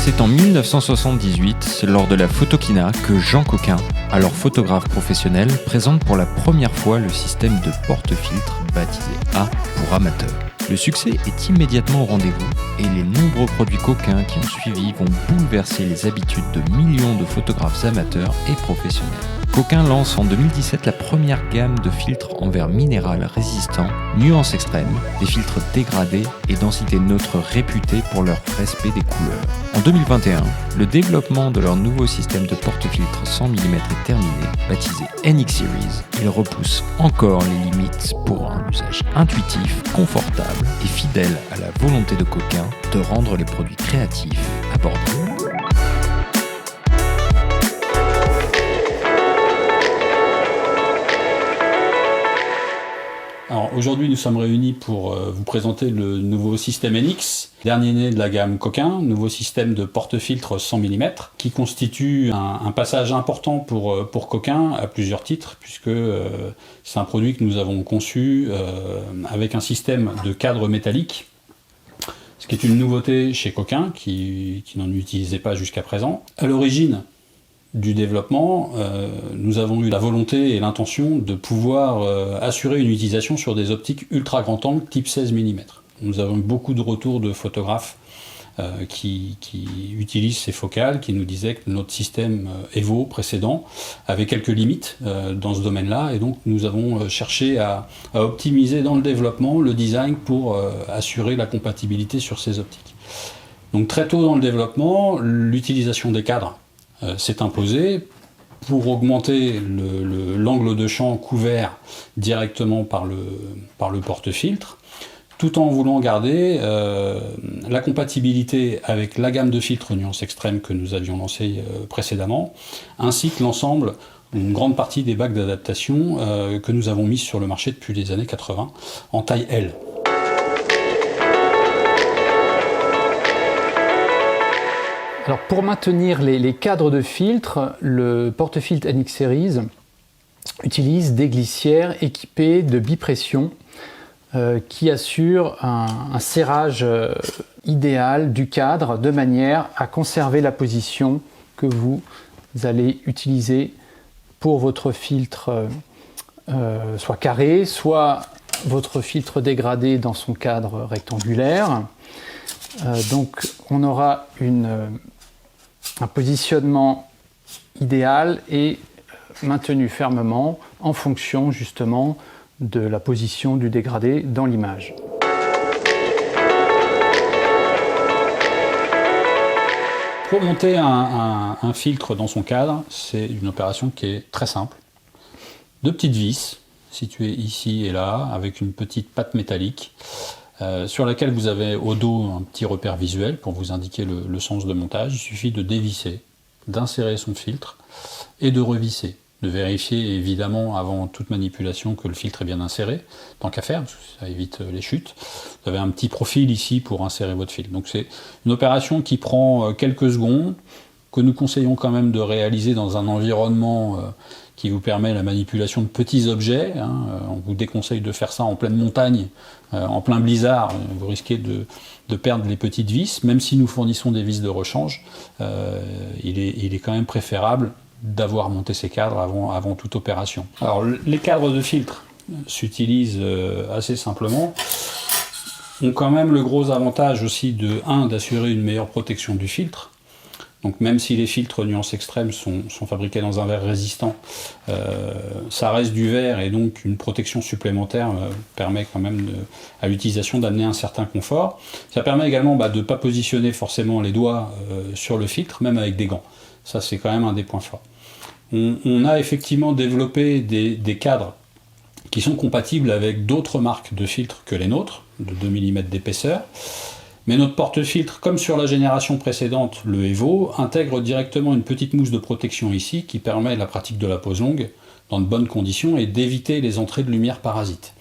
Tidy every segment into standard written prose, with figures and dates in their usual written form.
C'est en 1978, lors de la Photokina, que Jean Coquin, alors photographe professionnel, présente pour la première fois le système de porte-filtre baptisé A pour amateur. Le succès est immédiatement au rendez-vous et les nombreux produits Coquin qui ont suivi vont bouleverser les habitudes de millions de photographes amateurs et professionnels. Coquin lance en 2017 la première gamme de filtres en verre minéral résistant, nuances extrêmes, des filtres dégradés et densité neutre réputés pour leur respect des couleurs. En 2021, le développement de leur nouveau système de porte-filtre 100 mm est terminé, baptisé NX Series. Il repousse encore les limites pour un usage intuitif, confortable et fidèle à la volonté de Coquin de rendre les produits créatifs abordables. Alors aujourd'hui, nous sommes réunis pour vous présenter le nouveau système NX, dernier né de la gamme Coquin, nouveau système de porte-filtre 100 mm, qui constitue un passage important pour Coquin à plusieurs titres, puisque c'est un produit que nous avons conçu avec un système de cadre métallique, ce qui est une nouveauté chez Coquin, qui n'en utilisait pas jusqu'à présent. À l'origine du développement, nous avons eu la volonté et l'intention de pouvoir assurer une utilisation sur des optiques ultra grand angle type 16 mm. Nous avons eu beaucoup de retours de photographes qui utilisent ces focales, qui nous disaient que notre système Evo précédent avait quelques limites dans ce domaine-là, et donc nous avons cherché à optimiser dans le développement le design pour assurer la compatibilité sur ces optiques. Donc très tôt dans le développement, l'utilisation des cadres s'est imposé pour augmenter l'angle de champ couvert directement par le porte-filtre, tout en voulant garder la compatibilité avec la gamme de filtres nuances extrêmes que nous avions lancée précédemment, ainsi que l'ensemble, une grande partie des bacs d'adaptation que nous avons mis sur le marché depuis les années 80 en taille L. Alors pour maintenir les cadres de filtre, le porte-filtre NX Series utilise des glissières équipées de bipression qui assurent un serrage idéal du cadre de manière à conserver la position que vous allez utiliser pour votre filtre soit carré, soit votre filtre dégradé dans son cadre rectangulaire. Donc on aura un positionnement idéal et maintenu fermement en fonction justement de la position du dégradé dans l'image. Pour monter un filtre dans son cadre, c'est une opération qui est très simple. Deux petites vis situées ici et là avec une petite patte métallique sur laquelle vous avez au dos un petit repère visuel pour vous indiquer le sens de montage. Il suffit de dévisser, d'insérer son filtre et de revisser. De vérifier évidemment avant toute manipulation que le filtre est bien inséré, tant qu'à faire, parce que ça évite les chutes. Vous avez un petit profil ici pour insérer votre filtre. Donc c'est une opération qui prend quelques secondes, que nous conseillons quand même de réaliser dans un environnement qui vous permet la manipulation de petits objets. On vous déconseille de faire ça en pleine montagne, en plein blizzard, vous risquez de perdre les petites vis. Même si nous fournissons des vis de rechange, il est quand même préférable d'avoir monté ces cadres avant toute opération. Alors les cadres de filtre s'utilisent assez simplement, ont quand même le gros avantage aussi d'assurer une meilleure protection du filtre. Donc même si les filtres nuances extrêmes sont fabriqués dans un verre résistant, ça reste du verre et donc une protection supplémentaire permet quand même à l'utilisation d'amener un certain confort. Ça permet également de ne pas positionner forcément les doigts sur le filtre, même avec des gants. Ça c'est quand même un des points forts. On a effectivement développé des cadres qui sont compatibles avec d'autres marques de filtres que les nôtres, de 2 mm d'épaisseur. Mais notre porte-filtre, comme sur la génération précédente, le Evo, intègre directement une petite mousse de protection ici qui permet la pratique de la pose longue dans de bonnes conditions et d'éviter les entrées de lumière parasites.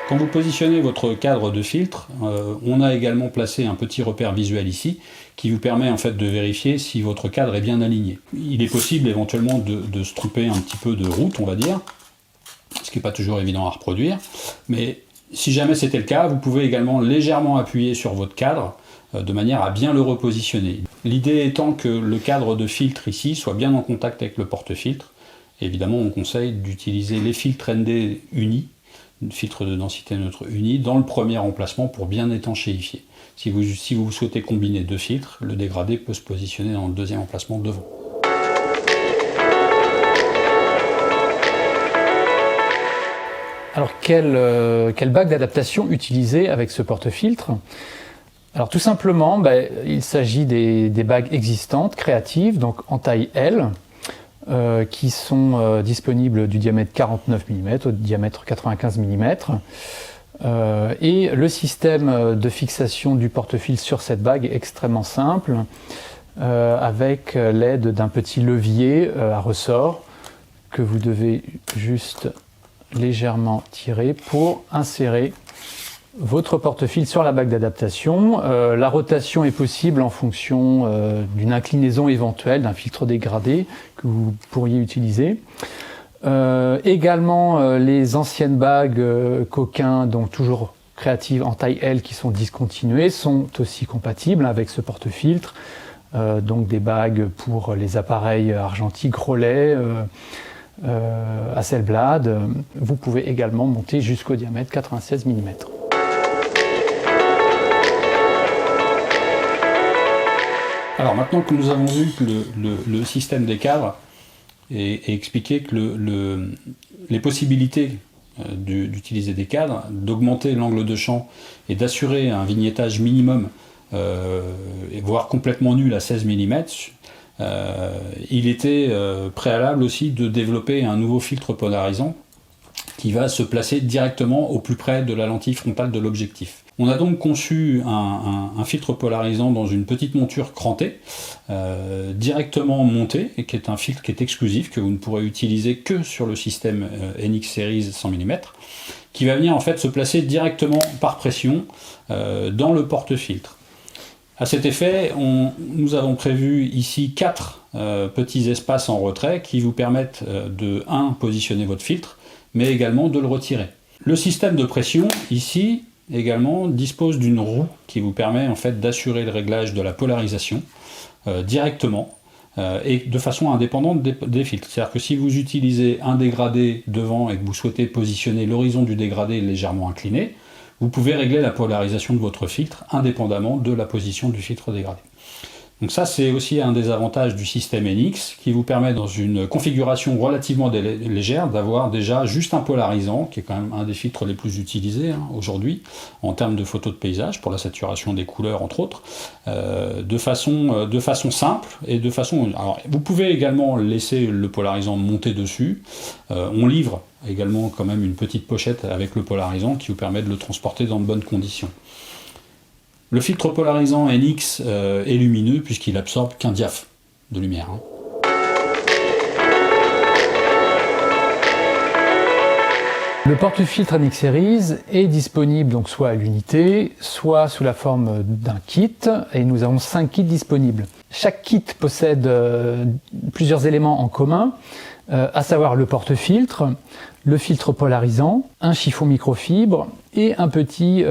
Quand vous positionnez votre cadre de filtre, on a également placé un petit repère visuel ici qui vous permet en fait de vérifier si votre cadre est bien aligné. Il est possible éventuellement de se tromper un petit peu de route, on va dire, ce qui n'est pas toujours évident à reproduire, mais Si jamais c'était le cas, vous pouvez également légèrement appuyer sur votre cadre de manière à bien le repositionner. L'idée étant que le cadre de filtre ici soit bien en contact avec le porte-filtre. Évidemment, on conseille d'utiliser les filtres ND unis, filtres de densité neutre unis, dans le premier emplacement pour bien étanchéifier. Si vous souhaitez combiner deux filtres, le dégradé peut se positionner dans le deuxième emplacement devant. Alors, quel bac d'adaptation utiliser avec ce porte-filtre? Alors, tout simplement, il s'agit des bagues existantes, créatives, donc en taille L, qui sont disponibles du diamètre 49 mm au diamètre 95 mm. Et le système de fixation du porte-filtre sur cette bague est extrêmement simple, avec l'aide d'un petit levier à ressort que vous devez juste légèrement tirer pour insérer votre porte-filtre sur la bague d'adaptation. La rotation est possible en fonction d'une inclinaison éventuelle d'un filtre dégradé que vous pourriez utiliser. Également les anciennes bagues Coquin, donc toujours créatives en taille L qui sont discontinuées, sont aussi compatibles avec ce porte-filtre. Donc des bagues pour les appareils argentiques Rollet, Hasselblad. Vous pouvez également monter jusqu'au diamètre 96 mm. Alors maintenant que nous avons vu que le système des cadres et expliqué que les possibilités d'utiliser des cadres, d'augmenter l'angle de champ et d'assurer un vignettage minimum, voire complètement nul à 16 mm, il était préalable aussi de développer un nouveau filtre polarisant qui va se placer directement au plus près de la lentille frontale de l'objectif. On a donc conçu un filtre polarisant dans une petite monture crantée, directement montée, et qui est un filtre qui est exclusif, que vous ne pourrez utiliser que sur le système NX Series 100 mm, qui va venir en fait se placer directement par pression dans le porte-filtre. À cet effet, nous avons prévu ici 4 petits espaces en retrait qui vous permettent de positionner votre filtre, mais également de le retirer. Le système de pression, ici, également, dispose d'une roue qui vous permet en fait d'assurer le réglage de la polarisation directement et de façon indépendante des filtres. C'est-à-dire que si vous utilisez un dégradé devant et que vous souhaitez positionner l'horizon du dégradé légèrement incliné, vous pouvez régler la polarisation de votre filtre indépendamment de la position du filtre dégradé. Donc ça, c'est aussi un des avantages du système NX qui vous permet, dans une configuration relativement légère, d'avoir déjà juste un polarisant, qui est quand même un des filtres les plus utilisés aujourd'hui en termes de photos de paysage, pour la saturation des couleurs entre autres, de façon simple et de façon... Alors, vous pouvez également laisser le polarisant monter dessus. On livre également quand même une petite pochette avec le polarisant qui vous permet de le transporter dans de bonnes conditions. Le filtre polarisant NX est lumineux puisqu'il absorbe qu'un diaph de lumière. Le porte-filtre NX Series est disponible donc soit à l'unité, soit sous la forme d'un kit, et nous avons 5 kits disponibles. Chaque kit possède plusieurs éléments en commun, à savoir le porte-filtre, le filtre polarisant, un chiffon microfibre et un petit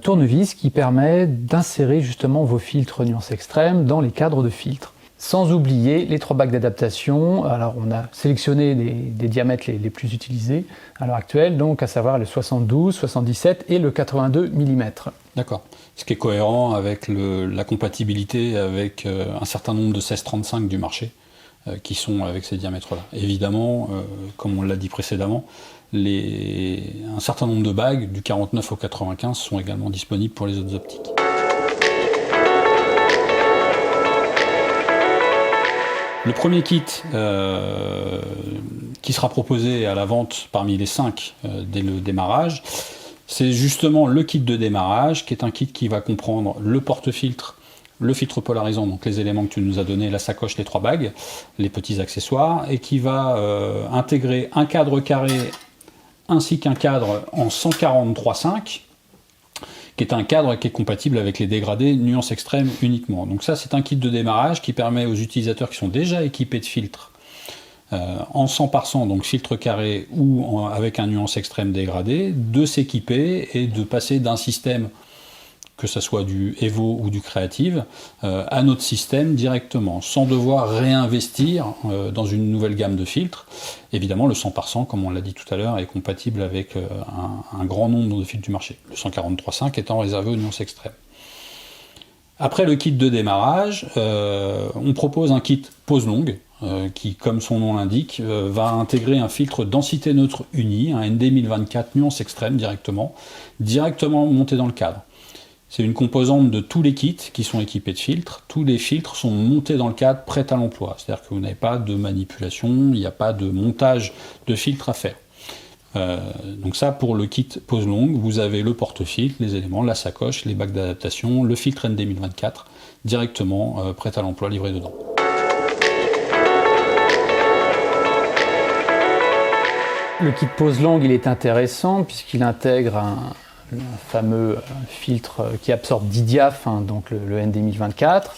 tournevis qui permet d'insérer justement vos filtres nuances extrêmes dans les cadres de filtres. Sans oublier les 3 bacs d'adaptation. Alors on a sélectionné des diamètres les plus utilisés à l'heure actuelle, donc à savoir le 72, 77 et le 82 mm. D'accord. Ce qui est cohérent avec la compatibilité avec un certain nombre de 1635 du marché qui sont avec ces diamètres-là. Évidemment, comme on l'a dit précédemment, un certain nombre de bagues du 49 au 95 sont également disponibles pour les autres optiques. Le premier kit qui sera proposé à la vente parmi les 5 dès le démarrage, c'est justement le kit de démarrage, qui est un kit qui va comprendre le porte-filtre, le filtre polarisant, donc les éléments que tu nous as donnés, la sacoche, les 3 bagues, les petits accessoires, et qui va intégrer un cadre carré ainsi qu'un cadre en 143,5, qui est un cadre qui est compatible avec les dégradés nuances extrêmes uniquement. Donc ça, c'est un kit de démarrage qui permet aux utilisateurs qui sont déjà équipés de filtres en 100 par 100, donc filtre carré ou avec un nuance extrême dégradé, de s'équiper et de passer d'un système, que ce soit du Evo ou du Creative, à notre système directement, sans devoir réinvestir dans une nouvelle gamme de filtres. Évidemment, le 100 par 100, comme on l'a dit tout à l'heure, est compatible avec un grand nombre de filtres du marché, le 143.5 étant réservé aux nuances extrêmes. Après le kit de démarrage, on propose un kit pose longue, qui, comme son nom l'indique, va intégrer un filtre densité neutre uni, un ND 1024 nuance extrême directement monté dans le cadre. C'est une composante de tous les kits qui sont équipés de filtres. Tous les filtres sont montés dans le cadre, prêts à l'emploi. C'est-à-dire que vous n'avez pas de manipulation, il n'y a pas de montage de filtres à faire. Donc ça, pour le kit pose longue, vous avez le porte-filtre, les éléments, la sacoche, les bacs d'adaptation, le filtre ND 1024, directement prêt à l'emploi, livré dedans. Le kit pose longue, il est intéressant puisqu'il intègre un fameux filtre qui absorbe 10 diaph, donc le ND 1024,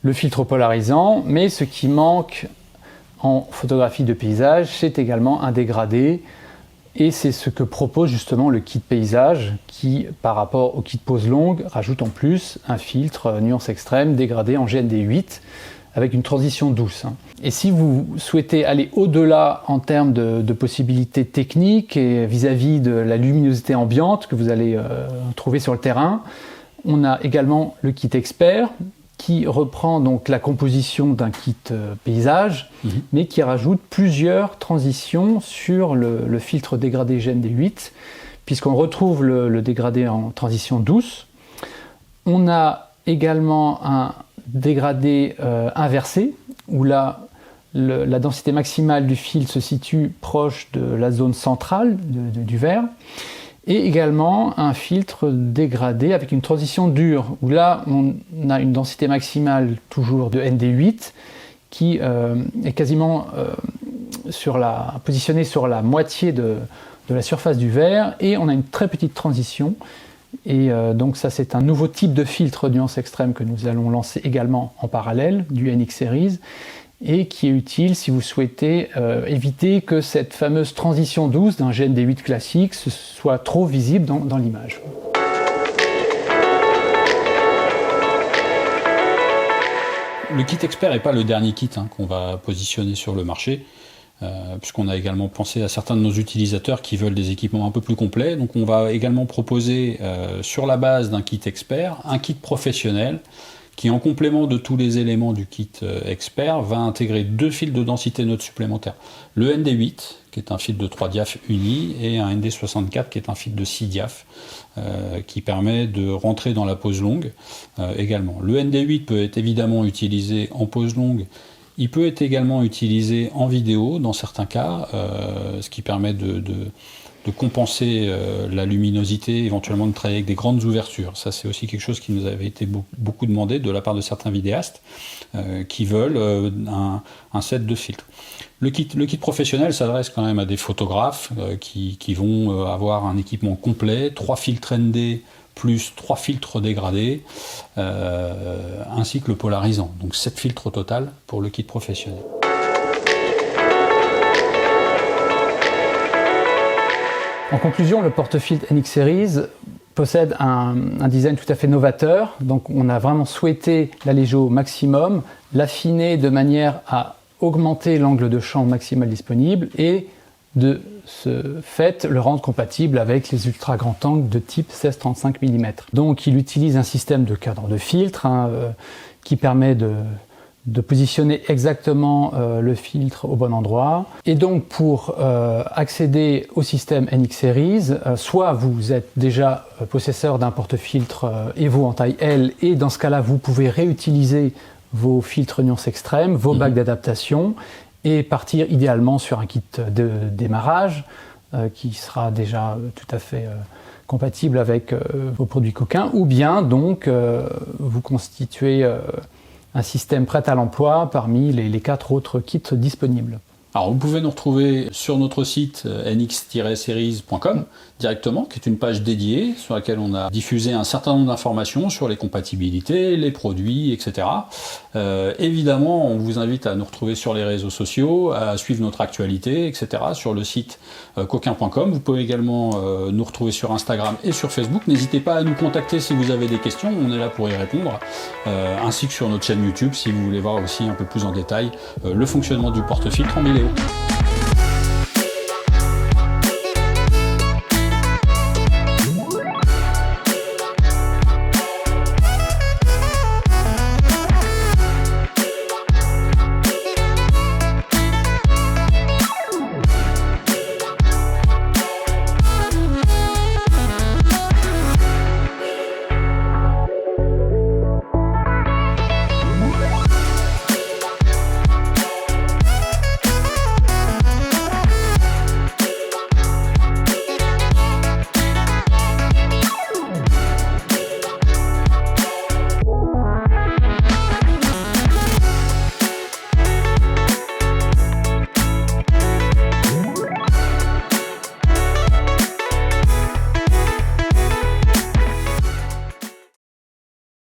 le filtre polarisant, mais ce qui manque en photographie de paysage, c'est également un dégradé, et c'est ce que propose justement le kit paysage qui, par rapport au kit pose longue, rajoute en plus un filtre nuance extrême dégradé en GND 8 avec une transition douce. Et si vous souhaitez aller au-delà en termes de possibilités techniques et vis-à-vis de la luminosité ambiante que vous allez trouver sur le terrain, on a également le kit expert qui reprend donc la composition d'un kit paysage, mais qui rajoute plusieurs transitions sur le filtre dégradé GND 8, puisqu'on retrouve le dégradé en transition douce. On a également un dégradé inversé, où là, la densité maximale du filtre se situe proche de la zone centrale du verre, et également un filtre dégradé avec une transition dure, où là on a une densité maximale toujours de ND8 qui est quasiment positionnée sur la moitié de la surface du verre, et on a une très petite transition. Et donc ça, c'est un nouveau type de filtre nuance extrême que nous allons lancer également en parallèle du NX Series, et qui est utile si vous souhaitez éviter que cette fameuse transition douce d'un GND 8 classique soit trop visible dans l'image. Le kit expert n'est pas le dernier kit qu'on va positionner sur le marché, puisqu'on a également pensé à certains de nos utilisateurs qui veulent des équipements un peu plus complets. Donc on va également proposer, sur la base d'un kit expert, un kit professionnel qui, en complément de tous les éléments du kit expert, va intégrer 2 fils de densité neutre supplémentaires. Le ND8, qui est un fil de 3 diaph uni, et un ND64, qui est un fil de 6 diaph, qui permet de rentrer dans la pose longue également. Le ND8 peut être évidemment utilisé en pose longue. Il peut être également utilisé en vidéo dans certains cas, ce qui permet de compenser la luminosité, éventuellement de travailler avec des grandes ouvertures. Ça, c'est aussi quelque chose qui nous avait été beaucoup demandé de la part de certains vidéastes qui veulent un set de filtres. Le kit professionnel s'adresse quand même à des photographes qui vont avoir un équipement complet, 3 filtres ND plus 3 filtres dégradés, ainsi que le polarisant. Donc 7 filtres au total pour le kit professionnel. En conclusion, le porte-filtre NX Series possède un design tout à fait novateur. Donc on a vraiment souhaité l'alléger au maximum, l'affiner de manière à augmenter l'angle de champ maximal disponible et de ce fait le rendre compatible avec les ultra grands angles de type 16-35 mm. Donc il utilise un système de cadre de filtre qui permet de positionner exactement le filtre au bon endroit. Et donc pour accéder au système NX Series, soit vous êtes déjà possesseur d'un porte-filtre Evo en taille L, et dans ce cas-là vous pouvez réutiliser vos filtres nuance extrême, vos bacs d'adaptation, et partir idéalement sur un kit de démarrage qui sera déjà tout à fait compatible avec vos produits coquins, ou bien donc vous constituez un système prêt à l'emploi parmi les 4 autres kits disponibles. Alors vous pouvez nous retrouver sur notre site nx-series.com directement, qui est une page dédiée sur laquelle on a diffusé un certain nombre d'informations sur les compatibilités, les produits, etc. Évidemment, on vous invite à nous retrouver sur les réseaux sociaux, à suivre notre actualité, etc. sur le site coquin.com. Vous pouvez également nous retrouver sur Instagram et sur Facebook. N'hésitez pas à nous contacter si vous avez des questions, on est là pour y répondre, ainsi que sur notre chaîne YouTube si vous voulez voir aussi un peu plus en détail le fonctionnement du porte-filtre en vidéo.